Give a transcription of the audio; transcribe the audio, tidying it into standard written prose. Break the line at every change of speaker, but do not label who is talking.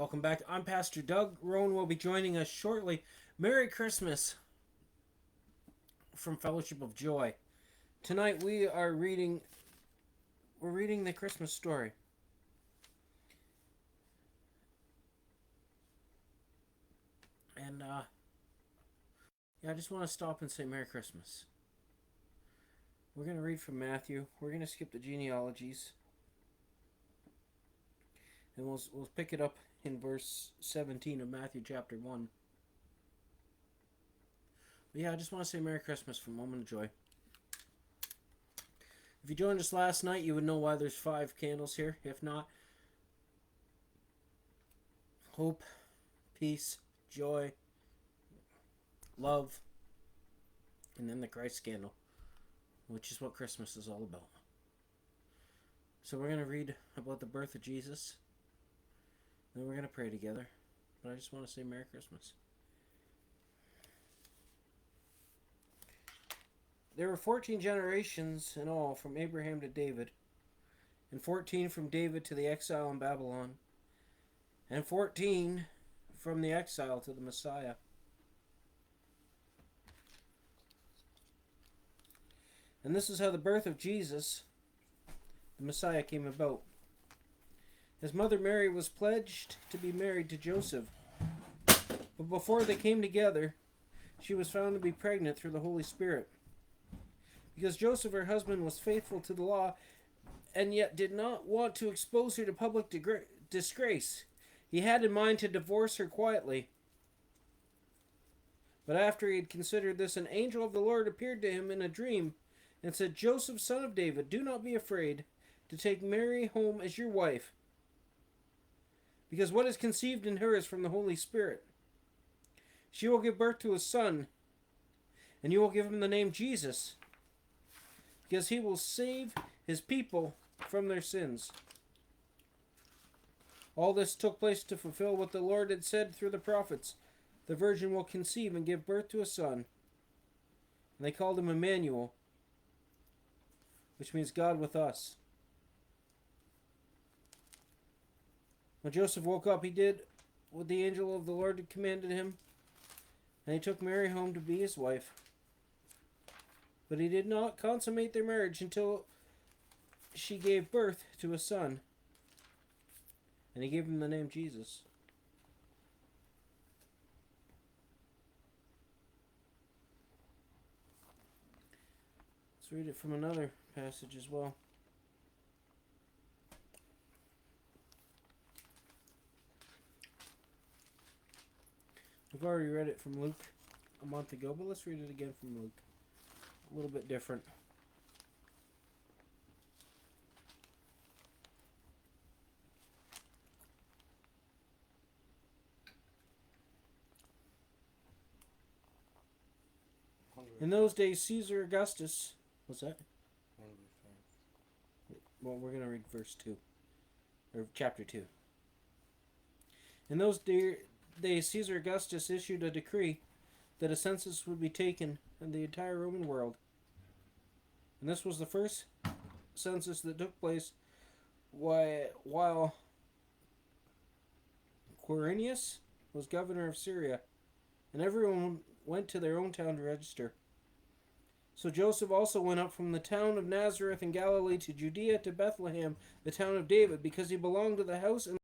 Welcome back. I'm Pastor Doug. Rowan will be joining us shortly. Merry Christmas from Fellowship of Joy. Tonight we're reading the Christmas story. And I just want to stop and say Merry Christmas. We're going to read from Matthew. We're going to skip the genealogies. And we'll pick it up in verse 17 of Matthew chapter 1. But I just want to say Merry Christmas from Moment of Joy. If you joined us last night, you would know why there's 5 candles here. If not, hope, peace, joy, love, and then the Christ candle, which is what Christmas is all about. So we're going to read about the birth of Jesus. Then we're going to pray together. But I just want to say Merry Christmas. There were 14 generations in all from Abraham to David, and 14 from David to the exile in Babylon, and 14 from the exile to the Messiah. And this is how the birth of Jesus, the Messiah, came about. His mother Mary was pledged to be married to Joseph, but before they came together, she was found to be pregnant through the Holy Spirit. Because Joseph, her husband, was faithful to the law and yet did not want to expose her to public disgrace, he had in mind to divorce her quietly. But after he had considered this, an angel of the Lord appeared to him in a dream and said, "Joseph, son of David, do not be afraid to take Mary home as your wife, because what is conceived in her is from the Holy Spirit. She will give birth to a son, and you will give him the name Jesus, because he will save his people from their sins." All this took place to fulfill what the Lord had said through the prophets. The virgin will conceive and give birth to a son. And they called him Emmanuel, which means God with us. When Joseph woke up, he did what the angel of the Lord had commanded him, and he took Mary home to be his wife. But he did not consummate their marriage until she gave birth to a son, and he gave him the name Jesus. Let's read it from another passage as well. We've already read it from Luke a month ago, but let's read it again from Luke. A little bit different. In those days, Caesar Augustus... What's that? Well, we're going to read verse 2. Or chapter 2. In those days, Caesar Augustus issued a decree that a census would be taken in the entire Roman world. And this was the first census that took place while Quirinius was governor of Syria, and everyone went to their own town to register. So Joseph also went up from the town of Nazareth in Galilee to Judea to Bethlehem, the town of David, because he belonged to the house and